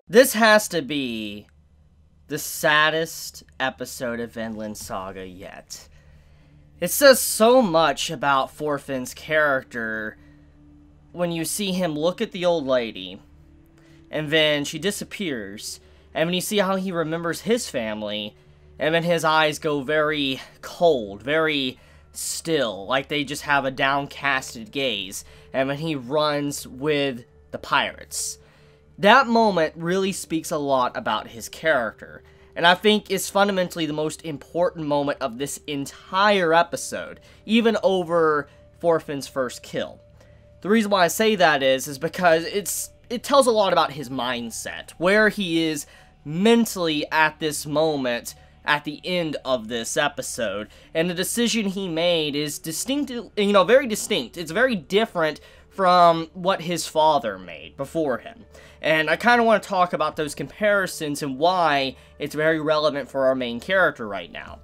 This has to be the saddest episode of Vinland Saga yet. It says so much about Thorfinn's character when you see him look at the old lady, and then she disappears, and when you see how he remembers his family, and then his eyes go very cold, very still, like they just have a downcasted gaze, and when he runs with the pirates. That moment really speaks a lot about his character, and I think is fundamentally the most important moment of this entire episode, even over Thorfinn's first kill. The reason why I say that is because it tells a lot about his mindset, where he is mentally at this moment at the end of this episode, and the decision he made is distinct, very distinct. It's very different from what his father made before him. And I kind of want to talk about those comparisons and why it's very relevant for our main character right now.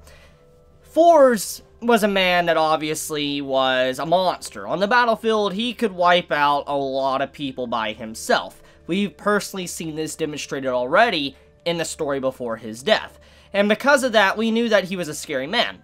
Thors was a man that obviously was a monster. On the battlefield, he could wipe out a lot of people by himself. We've personally seen this demonstrated already in the story before his death. And because of that, we knew that he was a scary man.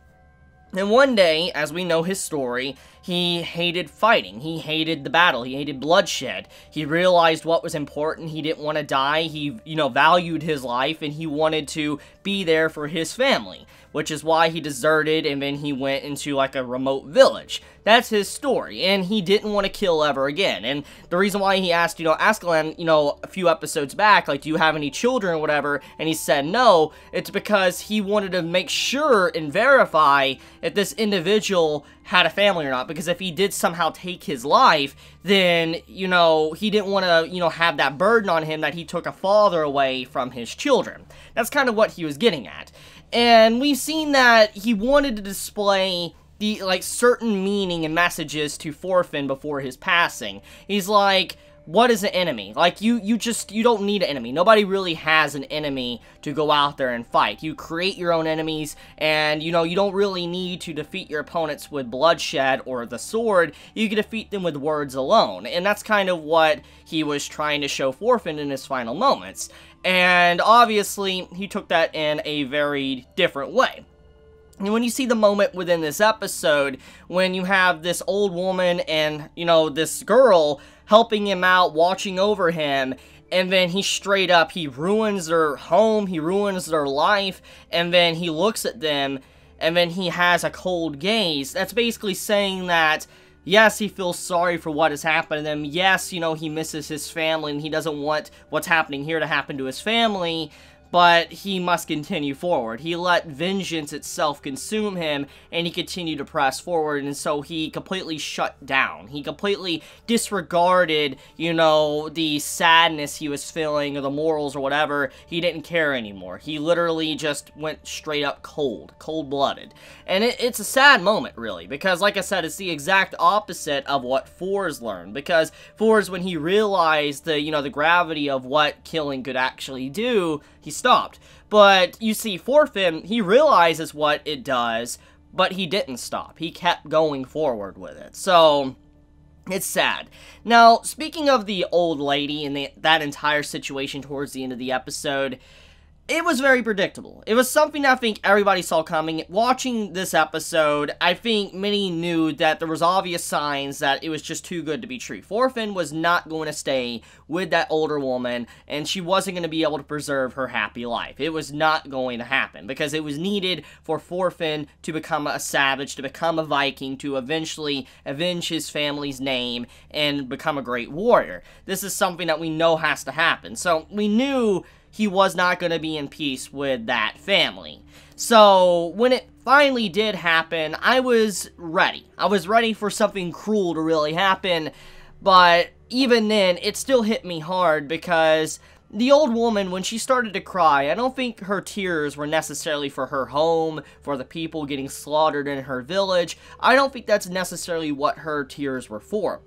And one day, as we know his story, he hated fighting, he hated the battle, he hated bloodshed. He realized what was important, he didn't want to die, he, valued his life, and he wanted to be there for his family. Which is why he deserted, and then he went into, like, a remote village. That's his story, and he didn't want to kill ever again. And the reason why he asked, Askelan, a few episodes back, like, do you have any children or whatever, and he said no, it's because he wanted to make sure and verify if this individual had a family or not, because if he did somehow take his life, then, he didn't want to, have that burden on him that he took a father away from his children. That's kind of what he was getting at. And we've seen that he wanted to display the, certain meaning and messages to Thorfinn before his passing. He's like, what is an enemy? Like, you don't need an enemy. Nobody really has an enemy to go out there and fight. You create your own enemies, and, you don't really need to defeat your opponents with bloodshed or the sword. You can defeat them with words alone. And that's kind of what he was trying to show Thorfinn in his final moments. And obviously, he took that in a very different way. And when you see the moment within this episode, when you have this old woman and, this girl helping him out, watching over him, and then he straight up, he ruins their home, he ruins their life, and then he looks at them, and then he has a cold gaze. That's basically saying that, yes, he feels sorry for what has happened to them. Yes, he misses his family and he doesn't want what's happening here to happen to his family, but he must continue forward. He let vengeance itself consume him, and he continued to press forward, and so he completely shut down. He completely disregarded, the sadness he was feeling, or the morals, or whatever. He didn't care anymore. He literally just went straight up cold-blooded. And it's a sad moment, really, because, like I said, it's the exact opposite of what Thors learned, because Thors, when he realized the gravity of what killing could actually do, he stopped. But you see, Thorfinn, he realizes what it does, but he didn't stop. He kept going forward with it. So, it's sad. Now, speaking of the old lady and that entire situation towards the end of the episode, it was very predictable. It was something I think everybody saw coming. Watching this episode, I think many knew that there was obvious signs that it was just too good to be true. Thorfinn was not going to stay with that older woman, and she wasn't going to be able to preserve her happy life. It was not going to happen, because it was needed for Thorfinn to become a savage, to become a Viking, to eventually avenge his family's name, and become a great warrior. This is something that we know has to happen. So, we knew he was not going to be in peace with that family. So, when it finally did happen, I was ready. I was ready for something cruel to really happen, but even then, it still hit me hard, because the old woman, when she started to cry, I don't think her tears were necessarily for her home, for the people getting slaughtered in her village. I don't think that's necessarily what her tears were for.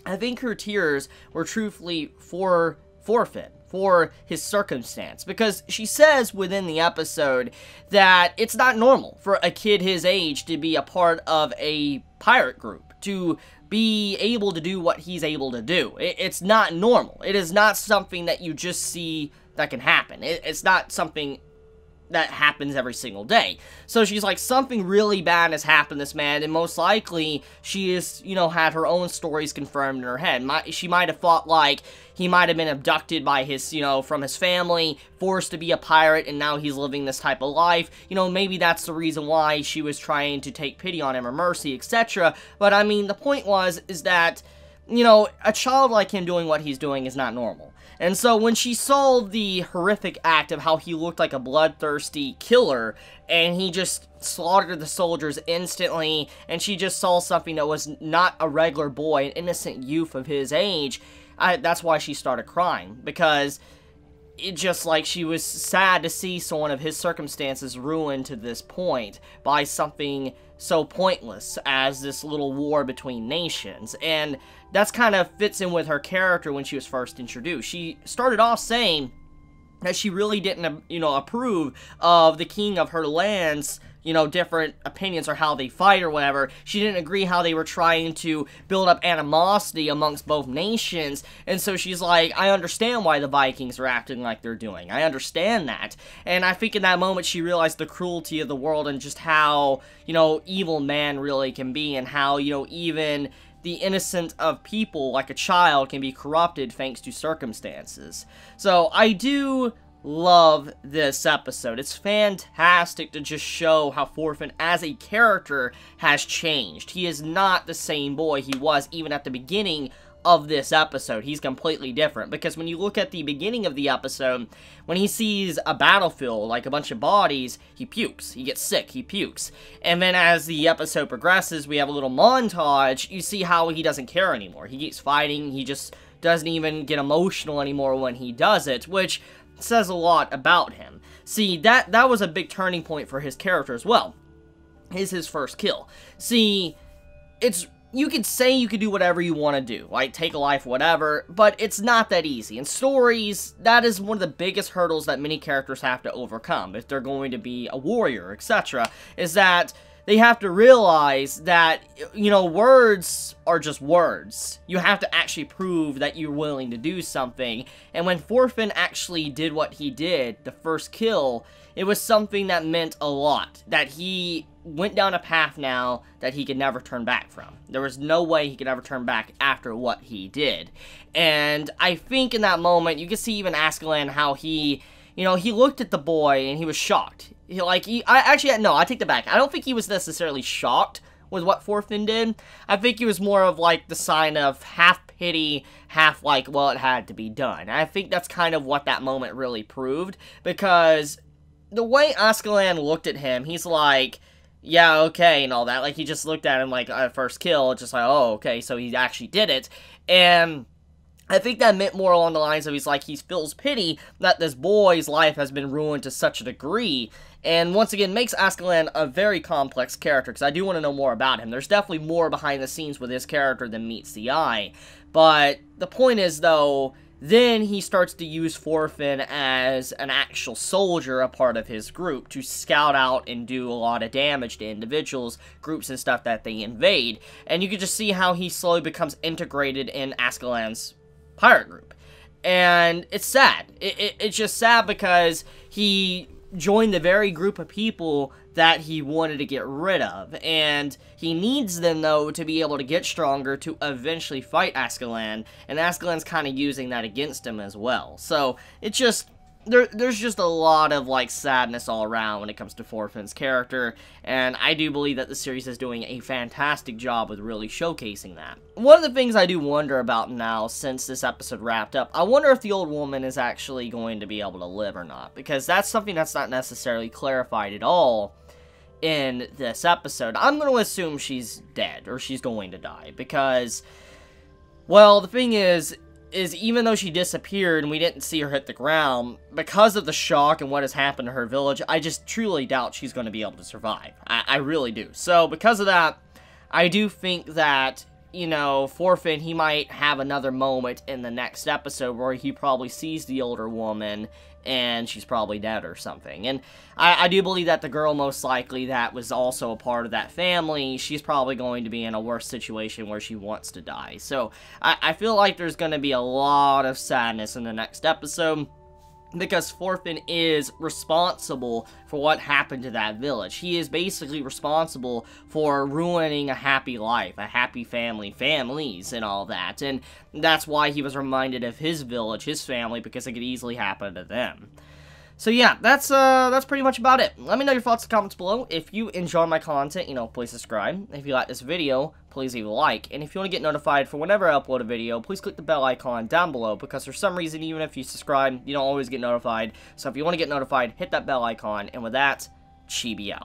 I think her tears were truthfully for Thorfinn, for his circumstance, because she says within the episode that it's not normal for a kid his age to be a part of a pirate group, to be able to do what he's able to do. It's not normal. It is not something that you just see that can happen. It's not something that happens every single day. So she's like, something really bad has happened to this man, and most likely she is, you know, had her own stories confirmed in her head. She might have thought, like, he might have been abducted by his, you know, from his family, forced to be a pirate, and now he's living this type of life. You know, maybe that's the reason why she was trying to take pity on him or mercy, etc. But, I mean, the point is that, you know, a child like him doing what he's doing is not normal. And so when she saw the horrific act of how he looked like a bloodthirsty killer, and he just slaughtered the soldiers instantly, and she just saw something that was not a regular boy, an innocent youth of his age, that's why she started crying. Because it just, like, she was sad to see someone of his circumstances ruined to this point by something so pointless as this little war between nations. And that's kind of fits in with her character when she was first introduced. She started off saying that she really didn't, you know, approve of the king of her lands, you know, different opinions or how they fight or whatever. She didn't agree how they were trying to build up animosity amongst both nations. And so she's like, I understand why the Vikings are acting like they're doing. I understand that. And I think in that moment she realized the cruelty of the world and just how, you know, evil man really can be, and how, you know, even the innocent of people, like a child, can be corrupted thanks to circumstances. So I do love this episode. It's fantastic to just show how Thorfinn as a character has changed. He is not the same boy he was even at the beginning of this episode. He's completely different, because when you look at the beginning of the episode, when he sees a battlefield, like a bunch of bodies, he pukes. He gets sick. He pukes. And then as the episode progresses, we have a little montage. You see how he doesn't care anymore. He keeps fighting. He just doesn't even get emotional anymore when he does it, which says a lot about him. See, that was a big turning point for his character as well. His first kill. See, you could say you could do whatever you want to do, like take a life, whatever, but it's not that easy. In stories, that is one of the biggest hurdles that many characters have to overcome if they're going to be a warrior, etc., is that they have to realize that, you know, words are just words. You have to actually prove that you're willing to do something. And when Thorfinn actually did what he did, the first kill, it was something that meant a lot. That he went down a path now that he could never turn back from. There was no way he could ever turn back after what he did. And I think in that moment, you can see even Askeland how he, you know, he looked at the boy and he was shocked. I take that back. I don't think he was necessarily shocked with what Thorfinn did. I think he was more of, like, the sign of half pity, half, like, well, it had to be done. And I think that's kind of what that moment really proved, because the way Askeland looked at him, he's like, yeah, okay, and all that. Like, he just looked at him like, first kill, just like, oh, okay, so he actually did it. And I think that meant more along the lines of he feels pity that this boy's life has been ruined to such a degree. And once again, makes Askeland a very complex character, because I do want to know more about him. There's definitely more behind the scenes with his character than meets the eye. But the point is, though, then he starts to use Thorfinn as an actual soldier, a part of his group, to scout out and do a lot of damage to individuals, groups, and stuff that they invade. And you can just see how he slowly becomes integrated in Askeland's pirate group. And it's sad. It's just sad because he joined the very group of people that he wanted to get rid of. And he needs them, though, to be able to get stronger to eventually fight Askeland. And Askeland's kind of using that against him as well. So, it's just, there's just a lot of, like, sadness all around when it comes to Thorfinn's character. And I do believe that the series is doing a fantastic job with really showcasing that. One of the things I do wonder about now, since this episode wrapped up, I wonder if the old woman is actually going to be able to live or not. Because that's something that's not necessarily clarified at all in this episode. I'm going to assume she's dead, or she's going to die, because, well, the thing is even though she disappeared and we didn't see her hit the ground, because of the shock and what has happened to her village, I just truly doubt she's going to be able to survive. I really do. So, because of that, I do think that you know, Thorfinn, he might have another moment in the next episode where he probably sees the older woman and she's probably dead or something. And I do believe that the girl, most likely, that was also a part of that family, she's probably going to be in a worse situation where she wants to die. So I feel like there's going to be a lot of sadness in the next episode, because Thorfinn is responsible for what happened to that village. He is basically responsible for ruining a happy life, a happy family, families, and all that. And that's why he was reminded of his village, his family, because it could easily happen to them. So yeah, that's pretty much about it. Let me know your thoughts in the comments below. If you enjoy my content, you know, please subscribe. If you like this video, please leave a like. And if you want to get notified for whenever I upload a video, please click the bell icon down below, because for some reason, even if you subscribe, you don't always get notified. So if you want to get notified, hit that bell icon. And with that, Chibi out.